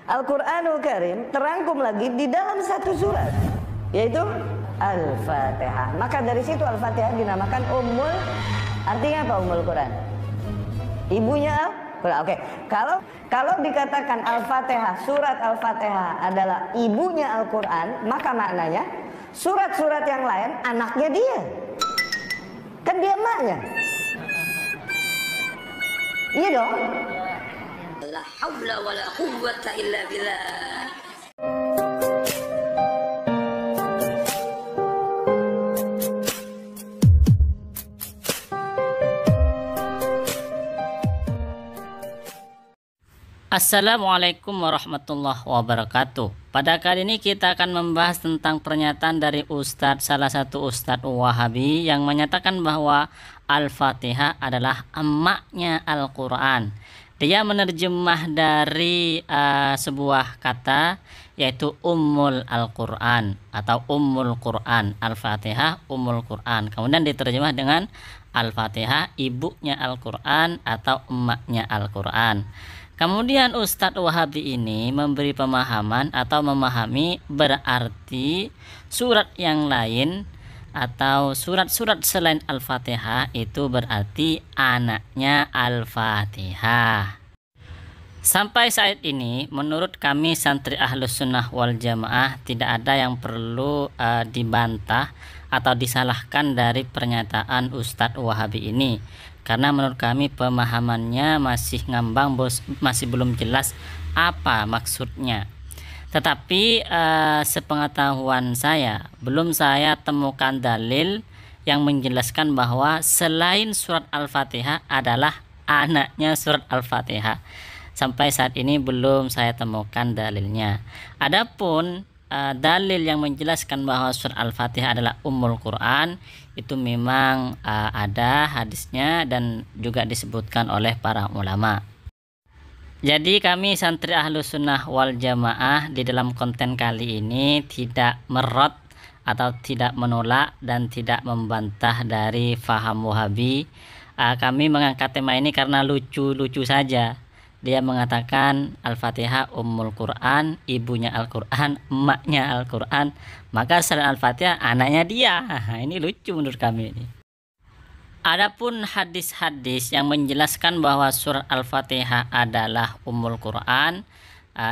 Al-Qur'anul Karim terangkum lagi di dalam satu surat, yaitu Al-Fatihah. Maka dari situ Al-Fatihah dinamakan Ummul. Artinya apa Ummul Quran? Ibunya Al-Quran. Oke. Kalau dikatakan Al-Fatihah, surat Al-Fatihah adalah ibunya Al-Quran, maka maknanya surat-surat yang lain anaknya dia. Kan dia maknya. Iya dong. La haula wala quwwata illa billah. Assalamualaikum warahmatullahi wabarakatuh. Pada kali ini kita akan membahas tentang pernyataan dari salah satu Ustadz Wahabi yang menyatakan bahwa Al-Fatihah adalah emaknya Al-Quran. Dia menerjemah dari sebuah kata, yaitu Ummul Al-Quran atau Ummul Quran. Al-Fatihah Ummul Quran. Kemudian diterjemah dengan Al-Fatihah ibunya Al-Quran atau emaknya Al-Quran. Kemudian Ustadz Wahabi ini memberi pemahaman atau memahami berarti surat yang lain atau surat-surat selain Al-Fatihah itu berarti anaknya Al-Fatihah. Sampai saat ini menurut kami santri Ahlus Sunnah wal Jamaah tidak ada yang perlu dibantah atau disalahkan dari pernyataan Ustadz Wahabi ini. Karena menurut kami pemahamannya masih ngambang, masih belum jelas apa maksudnya. Tetapi sepengetahuan saya, belum saya temukan dalil yang menjelaskan bahwa selain surat Al-Fatihah adalah anaknya surat Al-Fatihah. Sampai saat ini belum saya temukan dalilnya. Adapun dalil yang menjelaskan bahwa surat Al-Fatihah adalah Ummul Quran itu memang ada hadisnya dan juga disebutkan oleh para ulama. Jadi kami santri Ahlus Sunnah wal Jamaah di dalam konten kali ini tidak merot atau tidak menolak dan tidak membantah dari faham Wahabi. Kami mengangkat tema ini karena lucu-lucu saja. Dia mengatakan Al-Fatihah Ummul Quran, ibunya Al-Quran, emaknya Al-Quran, maka selain Al-Fatihah anaknya dia. Ini lucu menurut kami ini. Adapun hadis-hadis yang menjelaskan bahwa surat Al-Fatihah adalah Ummul Quran,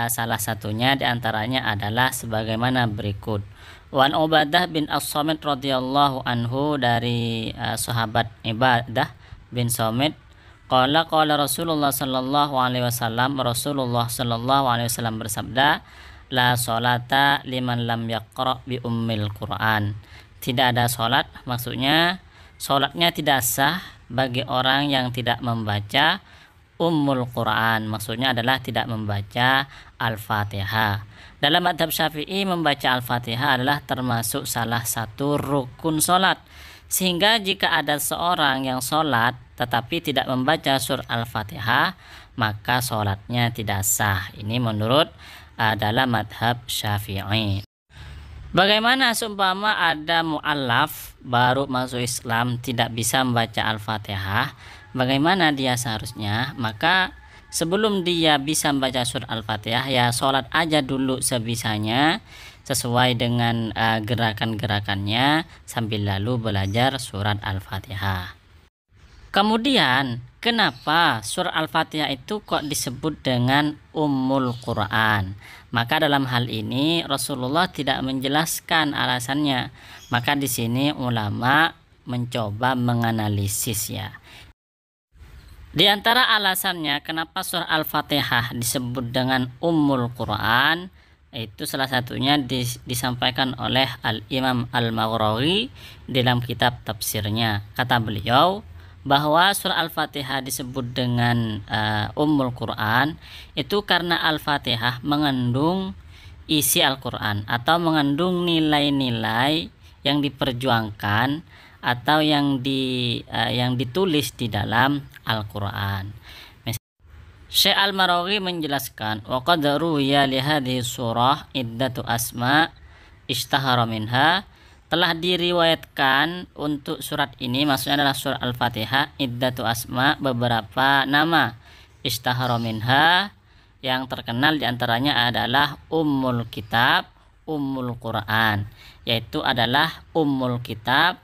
salah satunya diantaranya adalah sebagaimana berikut. Wan Ubadah bin As-Samit radhiyallahu anhu, dari sahabat Ubadah bin Samit, Qala Rasulullah sallallahu alaihi wasallam, Rasulullah sallallahu alaihi wasallam bersabda, la sholata liman lam yaqra bi ummil Quran. Tidak ada sholat, maksudnya sholatnya tidak sah bagi orang yang tidak membaca Ummul Quran, maksudnya adalah tidak membaca Al-Fatihah. Dalam madhab Syafi'i membaca Al-Fatihah adalah termasuk salah satu rukun sholat, sehingga jika ada seorang yang sholat tetapi tidak membaca surat Al-Fatihah, maka sholatnya tidak sah. Ini menurut dalam madhab Syafi'i. Bagaimana seumpama ada mu'allaf baru masuk Islam tidak bisa membaca Al-Fatihah, bagaimana dia seharusnya? Maka sebelum dia bisa membaca surat Al-Fatihah, ya sholat aja dulu sebisanya sesuai dengan gerakan-gerakannya sambil lalu belajar surat Al-Fatihah. Kemudian kenapa surat Al-Fatihah itu kok disebut dengan Ummul Quran? Maka dalam hal ini Rasulullah tidak menjelaskan alasannya. Maka di sini ulama mencoba menganalisis ya. Di antara alasannya kenapa surah Al-Fatihah disebut dengan Ummul Quran, itu salah satunya disampaikan oleh Al-Imam Al-Maghrawi dalam kitab tafsirnya. Kata beliau bahwa surah Al-Fatihah disebut dengan Ummul Quran itu karena Al-Fatihah mengandung isi Al-Quran atau mengandung nilai-nilai yang diperjuangkan atau yang ditulis di dalam Al-Quran. Syekh Al-Maghrawi menjelaskan, wa qad ruwiya li hadhihi surah iddatu asma ishtahara minha, telah diriwayatkan untuk surat ini, maksudnya adalah surat Al-Fatihah, iddatu asma, beberapa nama, ishtahara minha, yang terkenal diantaranya adalah Ummul Kitab, Ummul Quran, yaitu adalah Ummul Kitab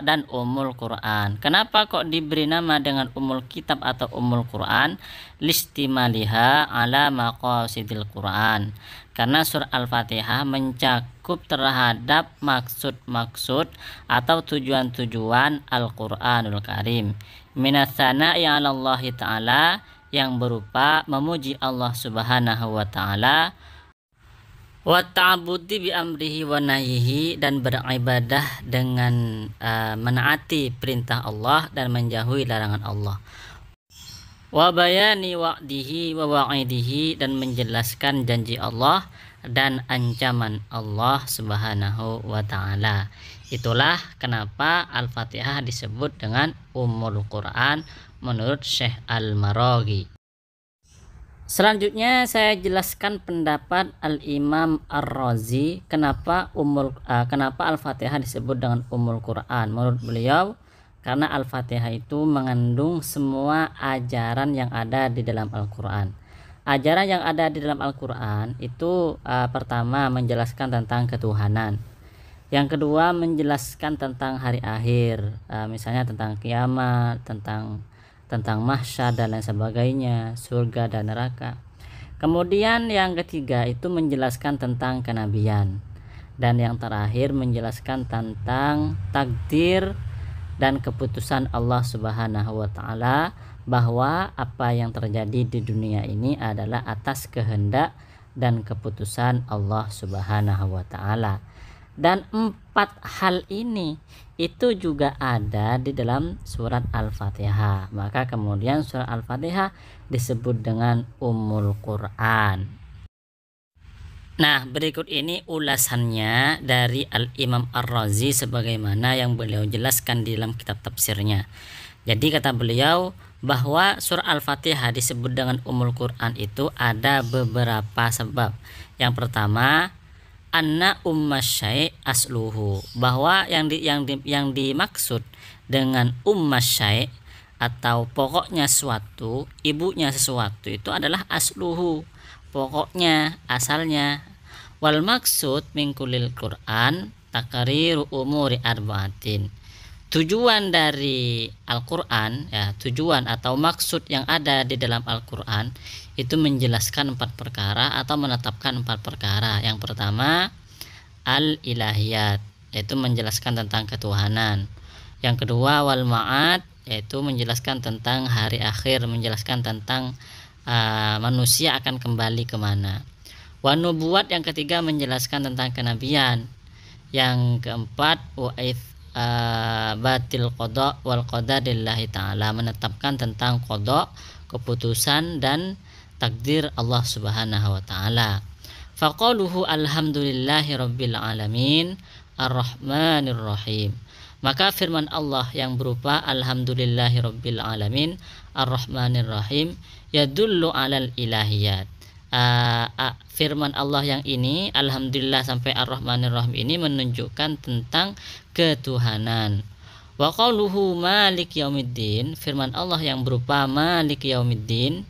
dan Ummul Quran. Kenapa kok diberi nama dengan Ummul Kitab atau Ummul Quran? Listimaliha ala maqasidil Quran. Karena surah Al-Fatihah mencakup terhadap maksud-maksud atau tujuan-tujuan Al-Qur'anul Karim. Minas sana'i 'ala Allah Ta'ala, yang berupa memuji Allah Subhanahu wa taala, wa ta'budi bi amrihi wa nahyihi, dan beribadah dengan menaati perintah Allah dan menjauhi larangan Allah, wa bayani wa'dihi wa wa'idihi, dan menjelaskan janji Allah dan ancaman Allah Subhanahu wa taala. Itulah kenapa Al-Fatihah disebut dengan Ummul Quran menurut Syekh Al-Maraghi. Selanjutnya saya jelaskan pendapat Al-Imam Ar-Razi kenapa Al-Fatihah disebut dengan Ummul Quran. Menurut beliau, karena Al-Fatihah itu mengandung semua ajaran yang ada di dalam Al-Quran. Ajaran yang ada di dalam Al-Quran itu pertama menjelaskan tentang ketuhanan. Yang kedua menjelaskan tentang hari akhir, misalnya tentang kiamat, tentang mahsyar dan lain sebagainya, surga dan neraka. Kemudian yang ketiga itu menjelaskan tentang kenabian, dan yang terakhir menjelaskan tentang takdir dan keputusan Allah Subhanahu wa taala, bahwa apa yang terjadi di dunia ini adalah atas kehendak dan keputusan Allah Subhanahu wa taala. Dan 4 hal ini itu juga ada di dalam surat Al-Fatihah. Maka kemudian surat Al-Fatihah disebut dengan Ummul Quran. Nah, berikut ini ulasannya dari Al-Imam Ar-Razi sebagaimana yang beliau jelaskan di dalam kitab tafsirnya. Jadi kata beliau bahwa surah Al-Fatihah disebut dengan Ummul Quran itu ada beberapa sebab. Yang pertama, anna ummasyai' asluhu, bahwa yang dimaksud dengan ummasyai' atau pokoknya sesuatu, ibunya sesuatu itu adalah asluhu, pokoknya, asalnya. Wal maksud min kulil Quran takriru umuri arba'atin. Tujuan dari Al-Quran, ya, tujuan atau maksud yang ada di dalam Al-Quran itu menjelaskan 4 perkara atau menetapkan 4 perkara. Yang pertama, al-ilahiyat, yaitu menjelaskan tentang ketuhanan. Yang kedua, wal ma'ad, yaitu menjelaskan tentang hari akhir, menjelaskan tentang manusia akan kembali kemana. Wa nubuwat, yang ketiga menjelaskan tentang kenabian. Yang keempat, batil qada wal qadarillahi ta'ala, menetapkan tentang qada, keputusan dan takdir Allah Subhanahu wa taala. Faqaluhu alhamdulillahi rabbil alamin arrahmanir rahim. Maka firman Allah yang berupa alhamdulillahi rabbil alamin arrahmanir rahim yadullu alal ilahiyat. Firman Allah yang ini, alhamdulillah sampai ar-rahmanir rahim, ini menunjukkan tentang ketuhanan. Wa qauluhu malik yaumiddin, firman Allah yang berupa malik yaumiddin,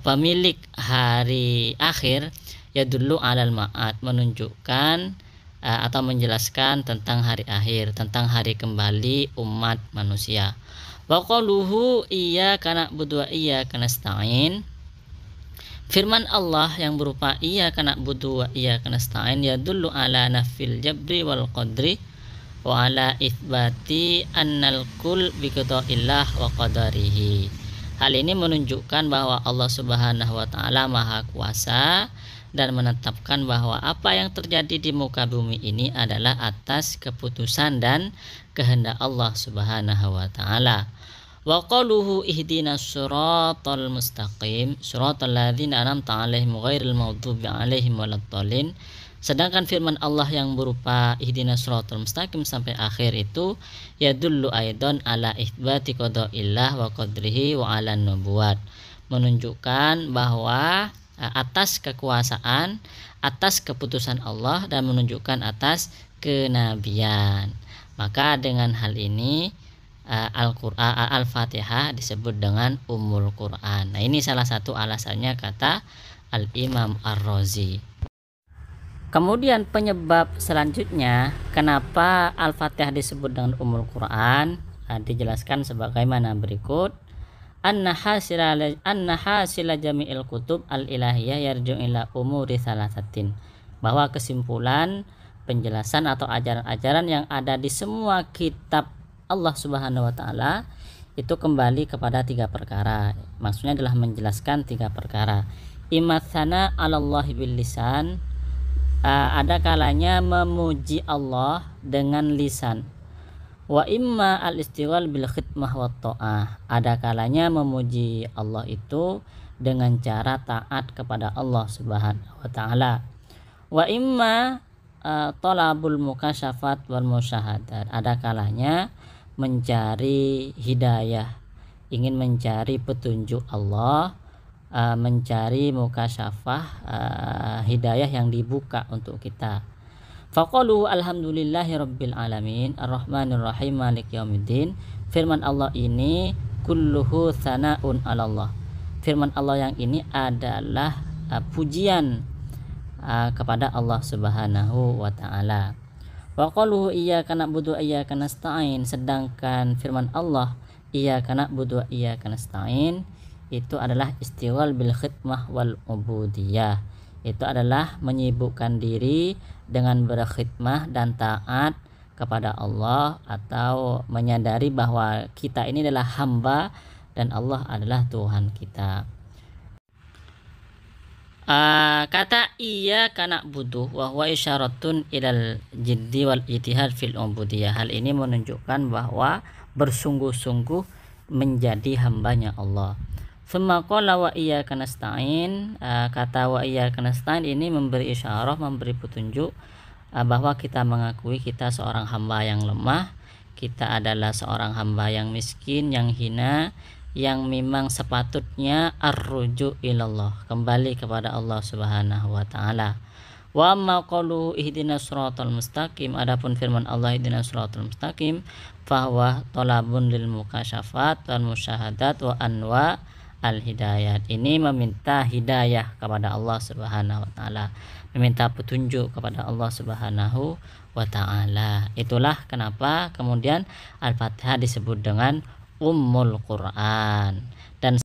pemilik hari akhir, yadullu alal ma'ad, menunjukkan atau menjelaskan tentang hari akhir, tentang hari kembali umat manusia. Wa qauluhu iyyaka na'budu wa iyyaka nasta'in, firman Allah yang berupa iyyaka na'budu wa iyyaka nasta'in yadullu ala nafil jabri wal qadri wa ala itsbati annal kul bi qada'illah wa qadarihi. Hal ini menunjukkan bahwa Allah Subhanahu wa taala Maha Kuasa dan menetapkan bahwa apa yang terjadi di muka bumi ini adalah atas keputusan dan kehendak Allah Subhanahu wa taala. Wa qaluhu ihdinas siratal mustaqim siratal ladzina an'amta 'alaihim ghairil maghdubi 'alaihim waladdallin. Sedangkan firman Allah yang berupa ihdinas siratal mustaqim sampai akhir itu yadullu aidan ala itsbati qada'illah wa qadrihi wa 'alan nubuwat, menunjukkan bahwa atas kekuasaan, atas keputusan Allah, dan menunjukkan atas kenabian. Maka dengan hal ini Al-Fatihah disebut dengan Ummul Quran. Nah, ini salah satu alasannya kata Al-Imam Ar-Razi. Kemudian penyebab selanjutnya kenapa Al-Fatihah disebut dengan Ummul Quran dijelaskan sebagaimana berikut. Anna hasila jami'il kutub al-ilahiyah yarju ila umuri salasatin, bahwa kesimpulan penjelasan atau ajaran-ajaran yang ada di semua kitab Allah Subhanahu wa taala itu kembali kepada 3 perkara. Maksudnya adalah menjelaskan 3 perkara. Imatsana 'alallahi bil lisan, ada kalanya memuji Allah dengan lisan. Wa imma al-istighal bil khidmah wa ta'ah, ada kalanya memuji Allah itu dengan cara taat kepada Allah Subhanahu wa taala. Wa imma talabul mukasyafat wal musyahadat, ada kalanya mencari hidayah, ingin mencari petunjuk Allah, mencari mukasyafah, hidayah yang dibuka untuk kita. Faqalu alhamdulillahi rabbil alamin arrahmanir rahim maliki yaumiddin. Firman Allah ini kulluhu tsana'un 'alallah. Firman Allah yang ini adalah pujian kepada Allah Subhanahu wa taala. Wa qalu iyyaka na'budu wa iyyaka nasta'in, sedangkan firman Allah iyyaka na'budu wa iyyaka nasta'in itu adalah istighal bil khidmah wal ubudiyah. Itu adalah menyibukkan diri dengan berkhidmah dan taat kepada Allah, atau menyadari bahwa kita ini adalah hamba dan Allah adalah Tuhan kita. Kata iya kana butuh wa huwa isyaratun ilal jiddi wal ijtihad fil ubudiyah. Hal ini menunjukkan bahwa bersungguh-sungguh menjadi hambanya Allah. Summa qala wa iyyaka nasta'in, kata wa iyyaka nasta'in ini memberi isyarah, memberi petunjuk bahwa kita mengakui kita seorang hamba yang lemah, kita adalah seorang hamba yang miskin, yang hina, yang memang sepatutnya ar-ruju ilallah, kembali kepada Allah Subhanahu wa taala. Wa amma qalu ihdinas siratal mustaqim, adapun firman Allah ihdinas siratal mustaqim fahuwa talabun lil mukasyafat wal musyahadat wa anwa al hidayat. Ini meminta hidayah kepada Allah Subhanahu wa taala, meminta petunjuk kepada Allah Subhanahu wa taala. Itulah kenapa kemudian Al-Fatihah disebut dengan Ummul Quran.